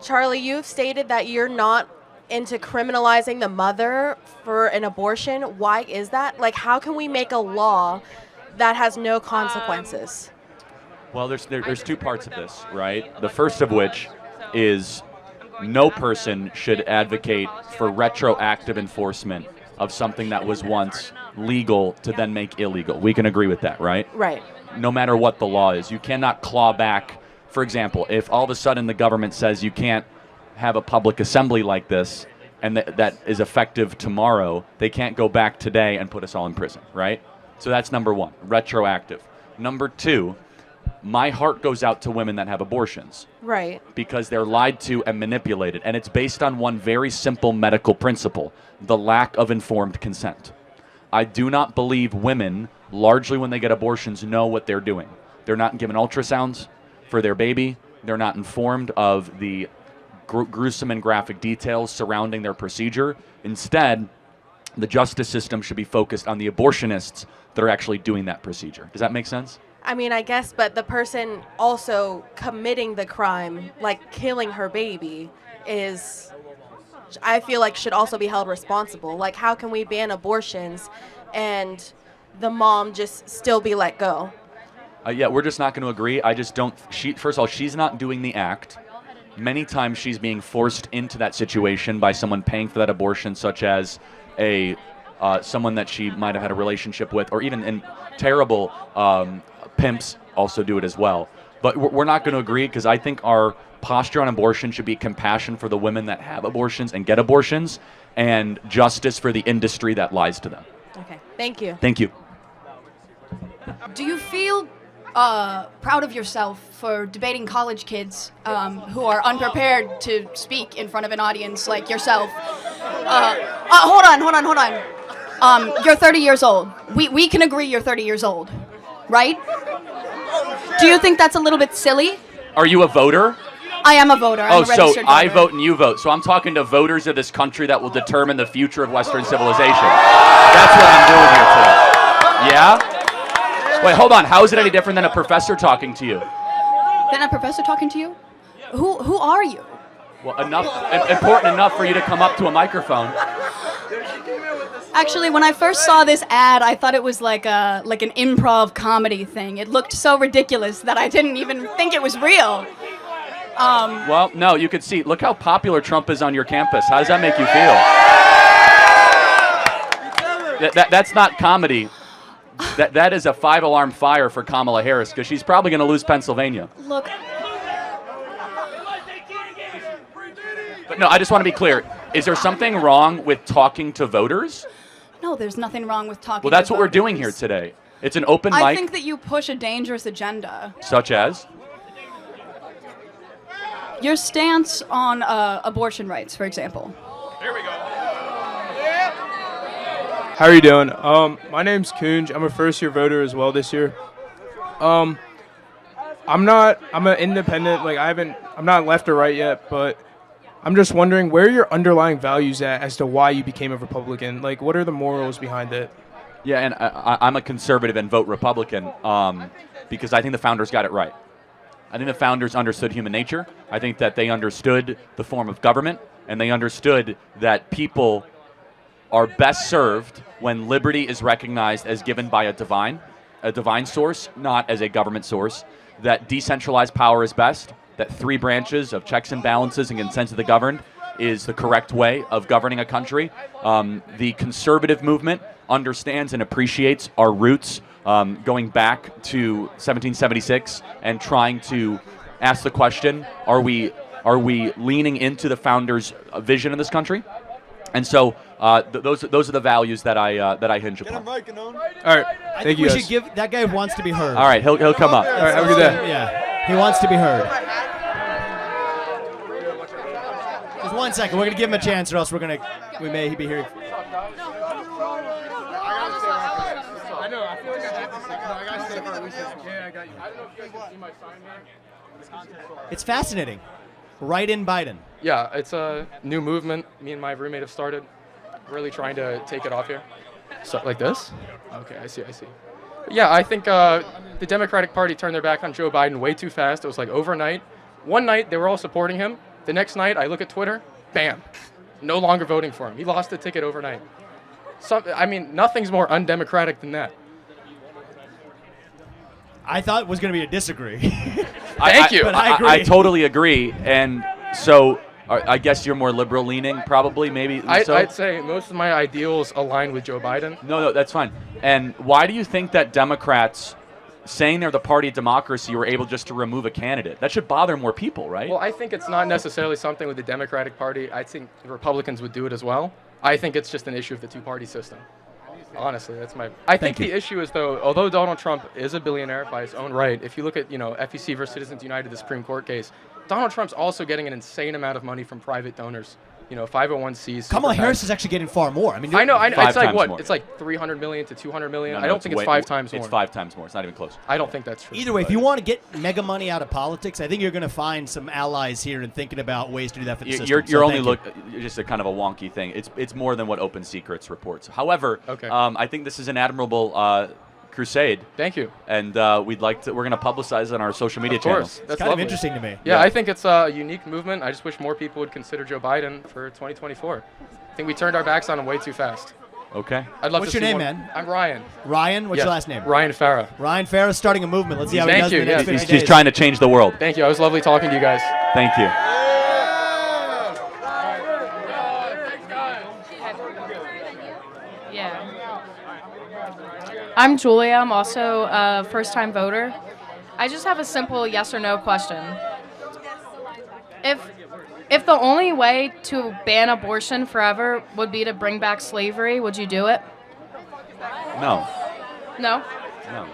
Charlie, you've stated that you're not into criminalizing the mother for an abortion. Why is that? Like, how can we make a law that has no consequences? Well, there's two parts of this, right? The first of which is no person should advocate for retroactive enforcement of something that was once legal to then make illegal. We can agree with that, right? Right. No matter what the law is. You cannot claw back. For example, if all of a sudden the government says you can't have a public assembly like this and that is effective tomorrow, they can't go back today and put us all in prison, right? So that's number one, retroactive. Number two, my heart goes out to women that have abortions. Right. Because they're lied to and manipulated. And it's based on one very simple medical principle, the lack of informed consent. I do not believe women, largely when they get abortions, know what they're doing. They're not given ultrasounds for their baby. They're not informed of the gruesome and graphic details surrounding their procedure. Instead, the justice system should be focused on the abortionists that are actually doing that procedure. Does that make sense? I mean, I guess, but the person also committing the crime, like killing her baby, is, I feel like, should also be held responsible. Like, how can we ban abortions and the mom just still be let go? Yeah, we're just not going to agree. I just don't. First of all, she's not doing the act. Many times she's being forced into that situation by someone paying for that abortion, such as someone that she might have had a relationship with, or even in terrible pimps also do it as well. But we're not going to agree because I think our posture on abortion should be compassion for the women that have abortions and get abortions, and justice for the industry that lies to them. Okay, thank you. Thank you. Do you feel proud of yourself for debating college kids who are unprepared to speak in front of an audience like yourself? Hold on. You're 30 years old. We can agree you're 30 years old, right? Do you think that's a little bit silly? Are you a voter? I am a voter. I'm a registered voter. I vote and you vote. So I'm talking to voters of this country that will determine the future of Western civilization. That's what I'm doing here today. Yeah? Wait, hold on. How is it any different than a professor talking to you? Than a professor talking to you? Who are you? Well, important enough for you to come up to a microphone. Actually, when I first saw this ad, I thought it was like an improv comedy thing. It looked so ridiculous that I didn't even think it was real. Well, no, you could see. Look how popular Trump is on your campus. How does that make you feel? That's not comedy. That is a 5-alarm fire for Kamala Harris because she's probably going to lose Pennsylvania. Look. But no, I just want to be clear. Is there something wrong with talking to voters? No, there's nothing wrong with talking to voters. Well, that's what we're doing here today. It's an open mic. I think that you push a dangerous agenda. Such as? Your stance on abortion rights, for example. Here we go. How are you doing? My name's Kunj. I'm a first-year voter as well this year. I'm an independent. I'm not left or right yet, but I'm just wondering where are your underlying values at as to why you became a Republican. Like, what are the morals behind it? Yeah, and I'm a conservative and vote Republican because I think the founders got it right. I think the founders understood human nature. I think that they understood the form of government, and they understood that people are best served when liberty is recognized as given by a divine source, not as a government source, that decentralized power is best, that 3 branches of checks and balances and consent of the governed is the correct way of governing a country. The conservative movement understands and appreciates our roots going back to 1776 and trying to ask the question, are we leaning into the founders' vision in this country? And so those are the values that I hinge upon. All right, thank you. We should give that guy wants to be heard. All right, he'll come up. All right, have a good day. Yeah, he wants to be heard. Just 1 second. We're gonna give him a chance, or else we may be here. It's fascinating. Right in Biden. Yeah, it's a new movement me and my roommate have started. Really trying to take it off here. So, like this? Okay, I see. Yeah, I think the Democratic Party turned their back on Joe Biden way too fast. It was like overnight. One night, they were all supporting him. The next night, I look at Twitter, bam, no longer voting for him. He lost the ticket overnight. Nothing's more undemocratic than that. I thought it was going to be a disagree. Thank you. But I agree. I totally agree. And so I guess you're more liberal leaning, probably, maybe. I'd say most of my ideals align with Joe Biden. No, that's fine. And why do you think that Democrats, saying they're the party of democracy, were able just to remove a candidate? That should bother more people, right? Well, I think it's not necessarily something with the Democratic Party. I think the Republicans would do it as well. I think it's just an issue of the two-party system. Honestly, that's my... I think the issue is, though, although Donald Trump is a billionaire by his own right, if you look at, FEC versus Citizens United, the Supreme Court case, Donald Trump's also getting an insane amount of money from private donors. 501c's. Kamala Harris is actually getting far more. I mean, I know. It's like what? More. It's like 300 million to 200 million. No, I don't think it's 5 times more. It's 5 times more. It's not even close. I don't think that's true. Either way, if you want to get mega money out of politics, I think you're going to find some allies here in thinking about ways to do that for the system. You're just a kind of a wonky thing. It's more than what Open Secrets reports. However, I think this is an admirable crusade. Thank you. And we're going to publicize it on our social media channels. That's kind of interesting to me. Yeah, I think it's a unique movement. I just wish more people would consider Joe Biden for 2024. I think we turned our backs on him way too fast. Okay. I'd love What's to your see name, more. man? I'm Ryan. Ryan? What's your last name? Ryan Farah. Ryan Farah starting a movement. Let's see how he does in the next 50 days. He's trying to change the world. Thank you. It was lovely talking to you guys. Thank you. Yeah. I'm Julia. I'm also a first-time voter. I just have a simple yes or no question. If the only way to ban abortion forever would be to bring back slavery, would you do it? No. No? No.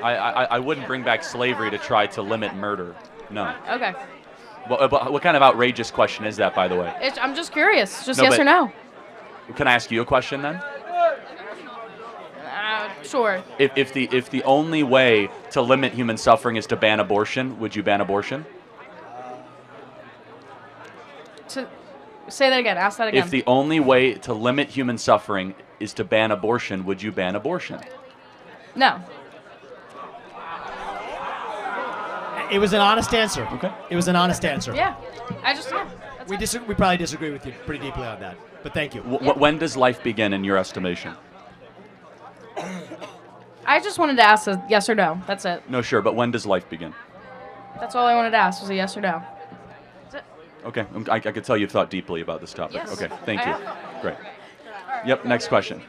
I wouldn't bring back slavery to try to limit murder. No. Okay. What kind of outrageous question is that, by the way? I'm just curious. Just yes or no. Can I ask you a question then? Sure. If the only way to limit human suffering is to ban abortion, would you ban abortion? Say that again. Ask that again. If the only way to limit human suffering is to ban abortion, would you ban abortion? No. It was an honest answer. Okay. It was an honest answer. Yeah. We probably disagree with you pretty deeply on that, but thank you. When does life begin in your estimation? I just wanted to ask a yes or no. That's it. No, sure, but when does life begin? That's all I wanted to ask was a yes or no. That's it. Okay, I could tell you've thought deeply about this topic. Yes, Okay, thank you. have. Great. Yep, next question.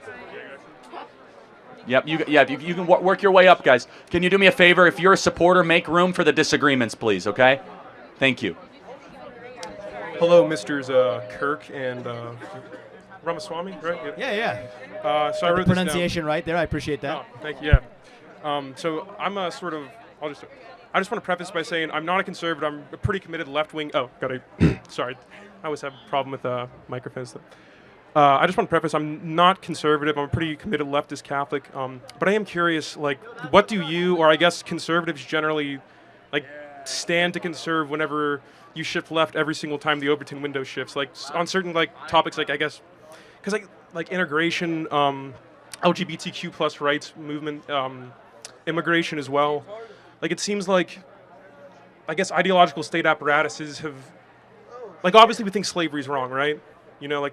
Yep, you can work your way up, guys. Can you do me a favor? If you're a supporter, make room for the disagreements, please, okay? Thank you. Hello, Mr. Kirk and Ramaswamy, right? Yeah. So I wrote this pronunciation right there. I appreciate that. Oh, thank you. Yeah. So I'm a sort of. I just want to preface by saying I'm not a conservative. I'm a pretty committed left-wing. Oh, sorry. I always have a problem with microphones. I just want to preface. I'm not conservative. I'm a pretty committed leftist Catholic. But I am curious. What do you, or I guess conservatives generally, stand to conserve whenever you shift left every single time the Overton window shifts? On certain topics, I guess, because integration, LGBTQ plus rights movement, immigration as well. It seems I guess ideological state apparatuses have, obviously we think slavery is wrong, right?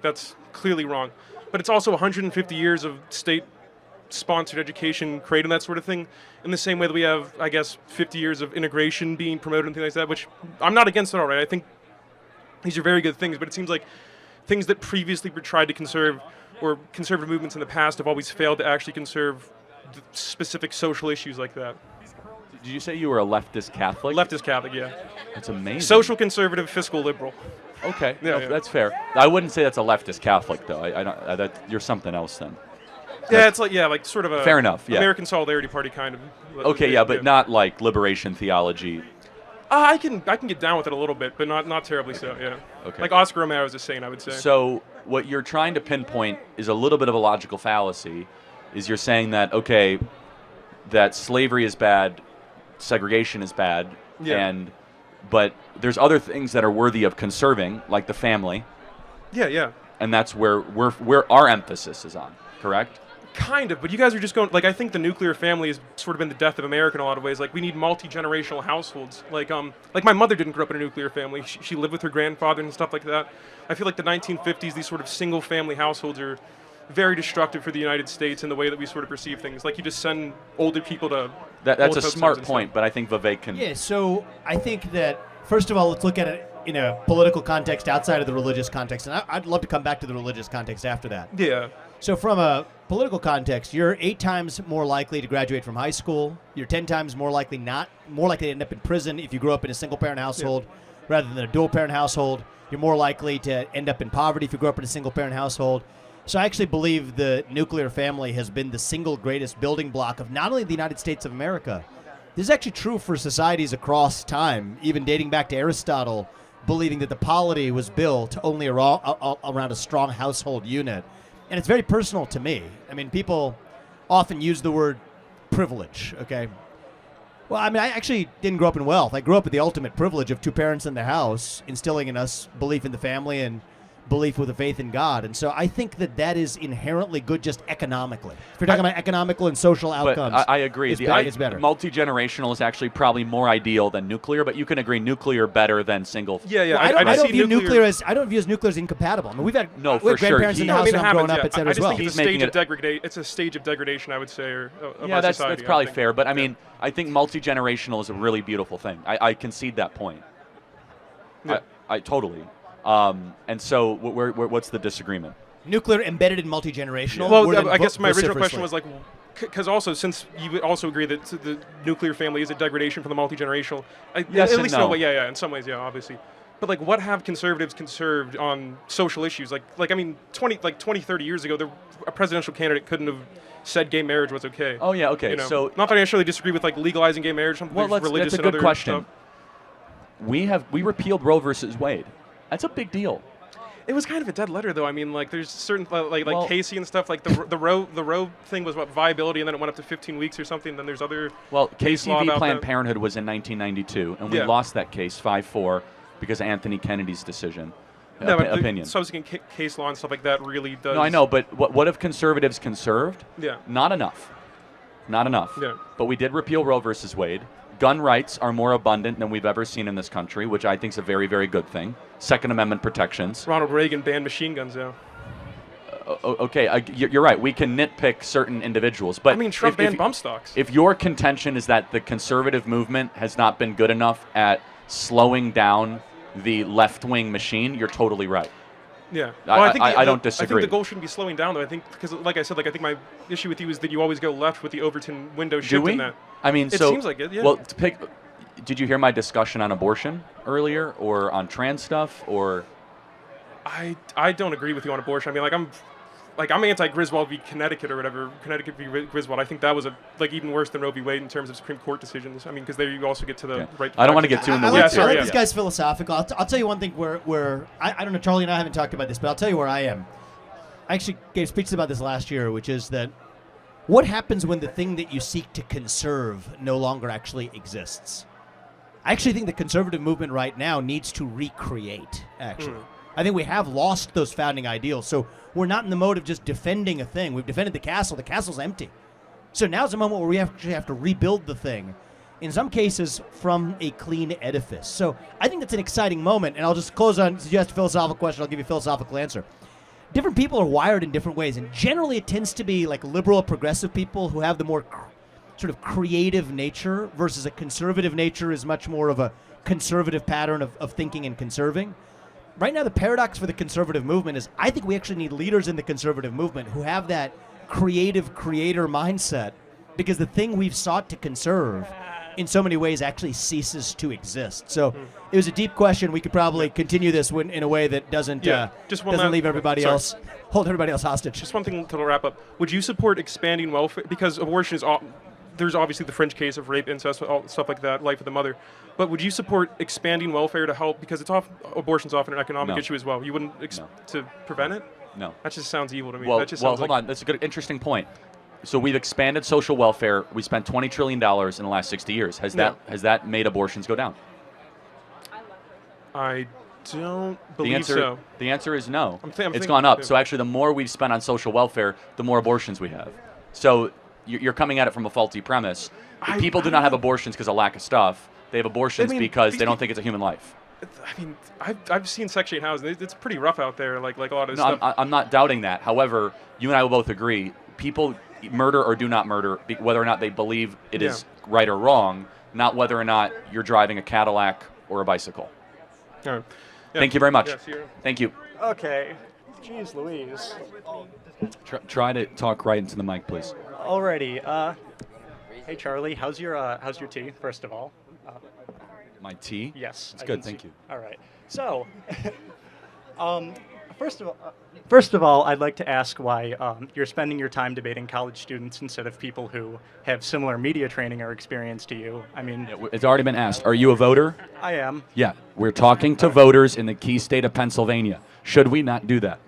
That's clearly wrong. But it's also 150 years of state-sponsored education creating that sort of thing, in the same way that we have, I guess, 50 years of integration being promoted and things like that, which I'm not against at all, right? I think these are very good things, but it seems like things that previously were tried to conserve, or conservative movements in the past have always failed to actually conserve the specific social issues like that. Did you say you were a leftist Catholic? Leftist Catholic, yeah. That's amazing. Social conservative, fiscal liberal. Okay, Yeah. That's fair. I wouldn't say that's a leftist Catholic, though. I don't. You're something else then. Yeah, it's sort of a fair enough. Yeah. American Solidarity Party kind of. Okay, yeah, but not liberation theology. I can get down with it a little bit, but not terribly so. Yeah. Okay. Like Oscar Romero is a saint, I would say. So what you're trying to pinpoint is a little bit of a logical fallacy. Is you're saying that that slavery is bad, segregation is bad, but there's other things that are worthy of conserving, like the family. Yeah. And that's where our emphasis is on. Correct? Kind of, but you guys are just going, like, I think the nuclear family has sort of been the death of America in a lot of ways. Like, we need multi-generational households. Like my mother didn't grow up in a nuclear family. She lived with her grandfather and stuff like that. I feel like the 1950s, these sort of single-family households are very destructive for the United States in the way that we sort of perceive things. Like, you just send older people to... That's a smart point, but I think Vivek can... Yeah, so I think that, first of all, let's look at it in a political context outside of the religious context. And I'd love to come back to the religious context after that. Yeah. So from a political context, you're 8 times more likely to graduate from high school. You're 10 times more likely to end up in prison if you grew up in a single-parent household rather than a dual-parent household. You're more likely to end up in poverty if you grew up in a single-parent household. So I actually believe the nuclear family has been the single greatest building block of not only the United States of America. This is actually true for societies across time, even dating back to Aristotle, believing that the polity was built only around a strong household unit. And it's very personal to me. I mean, people often use the word privilege, okay? Well, I mean, I actually didn't grow up in wealth. I grew up with the ultimate privilege of 2 parents in the house, instilling in us belief in the family and belief with a faith in God. And so I think that is inherently good just economically. If you're talking about economical and social outcomes, but I agree. It's better. Multi-generational is actually probably more ideal than nuclear, but you can agree nuclear better than single. Yeah. Well, I don't view nuclear as incompatible. I mean, we have grandparents in the house growing up, et cetera, as well. I just think it's a stage of degradation, I would say, of our that's society. Probably fair. But I mean, I think multi-generational is a really beautiful thing. I concede that point. Yeah. I totally. And so, what's the disagreement? Nuclear embedded in multi-generational. Well, I guess my original question was like, because also since you also agree that the nuclear family is a degradation from the multi-generational. Yes, at least no. In some ways, obviously. But like, what have conservatives conserved on social issues? Like I mean, 20, 30 years ago, a presidential candidate couldn't have said gay marriage was okay. Oh yeah, okay. So not that I necessarily disagree with like legalizing gay marriage. Something religious that's a and good other question. Stuff. We repealed Roe versus Wade. That's a big deal. It was kind of a dead letter, though. I mean, like, there's certain, like Casey and stuff, like the Roe thing was what, viability, and then it went up to 15 weeks or something, and then there's other... Well, Casey v. Planned Parenthood was in 1992, and we lost that case 5-4 because of Anthony Kennedy's decision. Opinion. Subsequent case law and stuff like that really does... No, I know, but what have conservatives conserved? Yeah. Not enough. Not enough. Yeah. But we did repeal Roe versus Wade. Gun rights are more abundant than we've ever seen in this country, which I think is a very, very good thing. Second Amendment protections. Ronald Reagan banned machine guns, Okay, you're right. We can nitpick certain individuals, but I mean, Trump banned bump stocks. If your contention is that the conservative movement has not been good enough at slowing down the left-wing machine, you're totally right. Yeah, well, I don't disagree. I think the goal shouldn't be slowing down, though. I think because, like I said, I think my issue with you is that you always go left with the Overton window shift in that. I mean, it seems like it. Yeah. Well, did you hear my discussion on abortion earlier, or on trans stuff, or? I don't agree with you on abortion. I mean, I'm anti-Griswold v. Connecticut or whatever. Connecticut v. Griswold. I think that was even worse than Roe v. Wade in terms of Supreme Court decisions. I mean, because there you also get to the right. I don't want to get too in the weeds. I like this guy's philosophical. I'll tell you one thing where I don't know. Charlie and I haven't talked about this, but I'll tell you where I am. I actually gave speeches about this last year, which is that what happens when the thing that you seek to conserve no longer actually exists. I actually think the conservative movement right now needs to recreate. Actually. I think we have lost those founding ideals. So we're not in the mode of just defending a thing. We've defended the castle. The castle's empty. So now's the moment where we actually have to rebuild the thing, in some cases from a clean edifice. So I think that's an exciting moment. And I'll just close on, since you asked a philosophical question, I'll give you a philosophical answer. Different people are wired in different ways. And generally it tends to be like liberal, progressive people who have the more sort of creative nature versus a conservative nature is much more of a conservative pattern of thinking and conserving. Right now, the paradox for the conservative movement is I think we actually need leaders in the conservative movement who have that creative creator mindset, because the thing we've sought to conserve in so many ways actually ceases to exist. So it was a deep question. We could probably continue this in a way that doesn't leave everybody else, hold everybody else hostage. Just one thing to wrap up. Would you support expanding welfare? Because abortion is... There's obviously the fringe case of rape, incest, all stuff like that, life of the mother. But would you support expanding welfare to help? Because abortion's often an economic issue as well. You wouldn't to prevent it? No. That just sounds evil to me. Well, hold on. That's a good, interesting point. So we've expanded social welfare. We spent $20 trillion in the last 60 years. Has that made abortions go down? I don't believe so. The answer is no. I'm It's thinking- gone up. So actually, the more we've spent on social welfare, the more abortions we have. So you're coming at it from a faulty premise. People do not have abortions because of lack of stuff. They have abortions because they don't think it's a human life. I mean, I've seen Section 8 housing. It's pretty rough out there, like a lot of this No, stuff. I'm not doubting that. However, you and I will both agree, people murder or do not murder, whether or not they believe it is right or wrong, not whether or not you're driving a Cadillac or a bicycle. All right. Yeah. Thank you very much. Yeah, see you. Thank you. Okay. Jeez Louise. Try to talk right into the mic, please. Alrighty. Hey Charlie, how's your tea, first of all? My tea? Yes. It's good, thank you. All right. So, first of all, I'd like to ask why you're spending your time debating college students instead of people who have similar media training or experience to you. I mean, It's already been asked. Are you a voter? I am. Yeah. We're talking to voters in the key state of Pennsylvania. Should we not do that?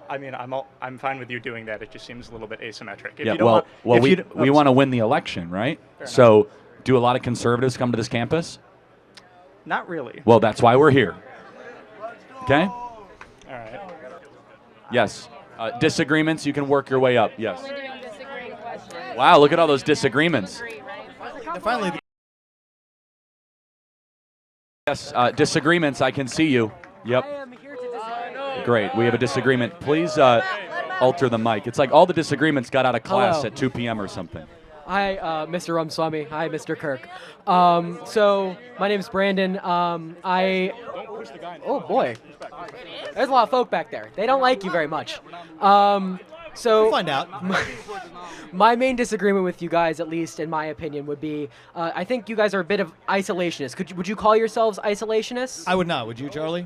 I mean, I'm fine with you doing that. It just seems a little bit asymmetric. If Yeah, you don't we want to win the election, right? So, do a lot of conservatives come to this campus? Not really. Well, that's why we're here. Okay? All right. Yes. Disagreements, you can work your way up. Yes. Wow, look at all those disagreements. Finally, Yes, disagreements, I can see you. Yep. Great, we have a disagreement. Please alter the mic. It's like all the disagreemements got out of class Hello. at 2 p.m. or something. Hi, Mr. Ramswamy. Hi, Mr. Kirk. So my name's Brandon. Oh boy, there's a lot of folk back there. They don't like you very much. So we'll find out. My main disagreement with you guys, at least in my opinion, would be I think you guys are a bit of isolationists. Would you call yourselves isolationists? I would not. Would you, Charlie?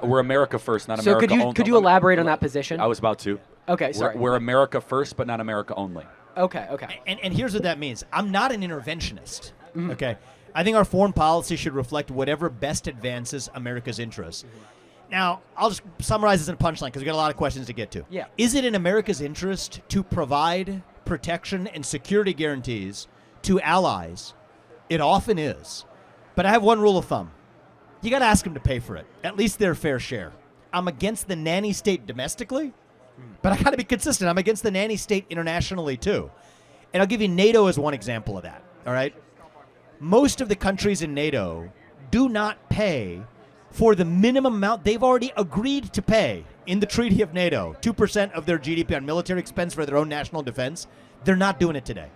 We're America first, not So America only. could you elaborate on that position? I was about to. Okay, sorry. We're America first, but not America only. Okay. And here's what that means. I'm not an interventionist. Okay. I think our foreign policy should reflect whatever best advances America's interests. Now, I'll just summarize this in a punchline because we've got a lot of questions to get to. Yeah. Is it in America's interest to provide protection and security guarantees to allies? It often is. But I have one rule of thumb. You got to ask them to pay for it, at least their fair share. I'm against the nanny state domestically, but I got to be consistent. I'm against the nanny state internationally, too. And I'll give you NATO as one example of that, all right? Most of the countries in NATO do not pay for the minimum amount they've already agreed to pay in the Treaty of NATO, 2% of their GDP on military expense for their own national defense. They're not doing it today.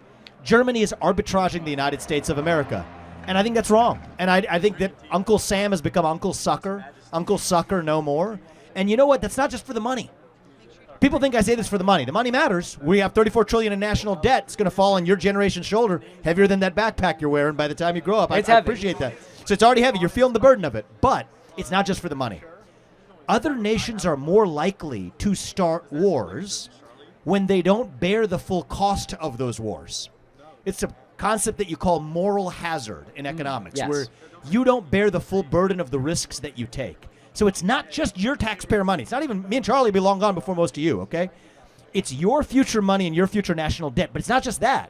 Germany is arbitraging the United States of America, and I think that's wrong. And I think that Uncle Sam has become Uncle Sucker no more. And you know what? That's not just for the money. People think I say this for the money. The money matters. We have $34 trillion in national debt. It's going to fall on your generation's shoulder, heavier than that backpack you're wearing by the time you grow up. I appreciate that. So it's already heavy. You're feeling the burden of it. But it's not just for the money. Other nations are more likely to start wars when they don't bear the full cost of those wars. It's a concept that you call moral hazard in economics, where you don't bear the full burden of the risks that you take. So it's not just your taxpayer money. It's not even me and Charlie be long gone before most of you, okay? It's your future money and your future national debt. But it's not just that.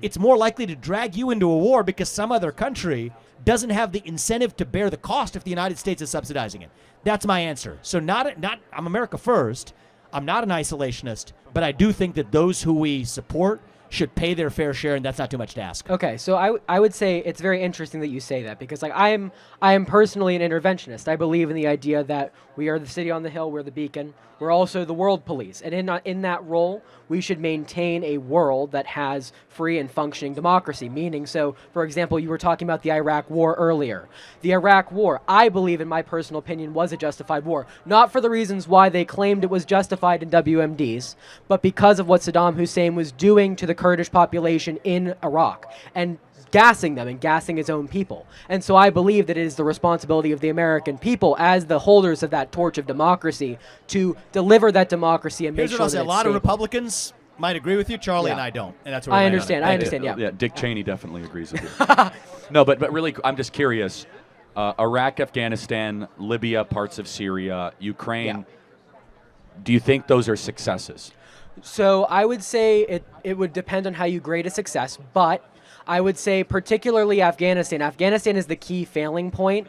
It's more likely to drag you into a war because some other country doesn't have the incentive to bear the cost if the United States is subsidizing it. That's my answer. So I'm America first. I'm not an isolationist, but I do think that those who we support should pay their fair share, and that's not too much to ask. Okay, so I would say it's very interesting that you say that because I am personally an interventionist. I believe in the idea that we are the city on the hill, we're the beacon, we're also the world police, and in that role, we should maintain a world that has free and functioning democracy. Meaning, so for example, you were talking about the Iraq War earlier. The Iraq War, I believe, in my personal opinion, was a justified war, not for the reasons why they claimed it was justified in WMDs, but because of what Saddam Hussein was doing to the Kurdish population in Iraq and gassing them and gassing his own people. And so I believe that it is the responsibility of the American people as the holders of that torch of democracy to deliver that democracy and make sure that a lot of Republicans might agree with you, Charlie, and I don't. And that's what I understand. Yeah. Yeah, Dick Cheney definitely agrees with you. No, but really, I'm just curious. Iraq, Afghanistan, Libya, parts of Syria, Ukraine. Do you think those are successes? So I would say it would depend on how you grade a success, but I would say particularly Afghanistan. Afghanistan is the key failing point.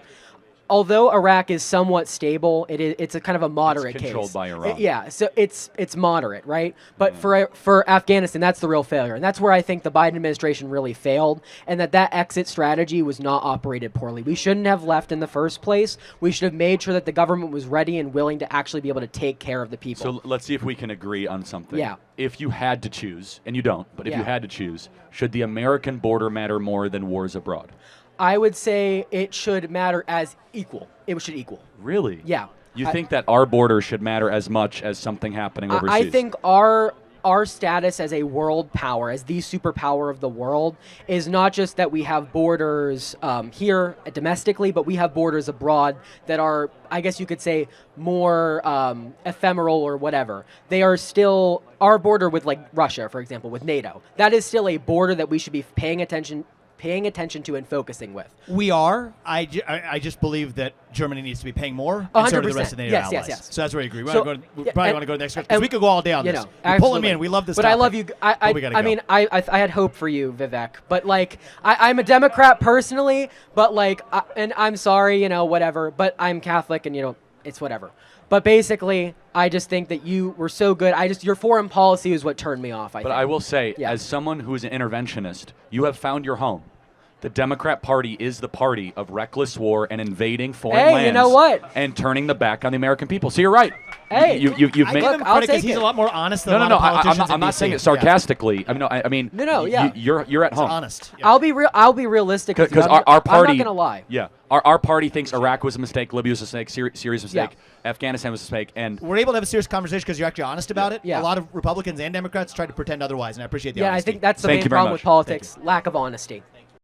although Iraq is somewhat stable, it's a kind of a moderate case. Controlled by Iran. Yeah, so it's moderate, right? But for Afghanistan, that's the real failure, and that's where I think the Biden administration really failed, and that exit strategy was not operated poorly. We shouldn't have left in the first place. We should have made sure that the government was ready and willing to actually be able to take care of the people. So let's see if we can agree on something. Yeah. If you had to choose, and you don't, but if you Yeah. had to choose, should the American border matter more than wars abroad? I would say it should matter as equal. It should equal. Really? Yeah. You think that our border should matter as much as something happening overseas? I think our status as a world power, as the superpower of the world, is not just that we have borders here domestically, but we have borders abroad that are, I guess you could say, more ephemeral or whatever. They are still our border with, like, Russia, for example, with NATO. That is still a border that we should be paying attention to and focusing with. We are. I just believe that Germany needs to be paying more, and so do the rest of the NATO allies. Yes. So that's where I agree. We So- probably yeah, want to go to the next question, because we could go all day on You this. know, You're pulling me absolutely. in. We love this But topic. I love you. But we gotta I go. mean, I had hope for you, Vivek. But, like, I'm a Democrat personally, but, like, and I'm sorry, whatever. But I'm Catholic, and, it's whatever. But basically, I just think that you were so good. Your foreign policy is what turned me off, I But think. I will say, Yeah. as someone who is an interventionist, you have found your home. The Democrat Party is the party of reckless war and invading foreign Hey, lands. you know what? And turning the back on the American people. So you're right. Hey, you've I made. give him I'll credit because take he's it. a lot more honest than No, a no, lot no. of politicians I'm in not DC. saying it Yeah. sarcastically. I mean. No, yeah. You're at It's home. honest. Yeah. I'll be realistic with you. Because I'm our party. I'm not gonna lie. Yeah. Our party thinks Iraq was a mistake, Libya was a mistake, Syria was a mistake, Afghanistan was a mistake, and We're able to have a serious conversation because you're actually honest about it. Yeah. A lot of Republicans and Democrats try to pretend otherwise, and I appreciate the Yeah, I honesty. think that's the Thank main you very problem much. with politics: lack of honesty.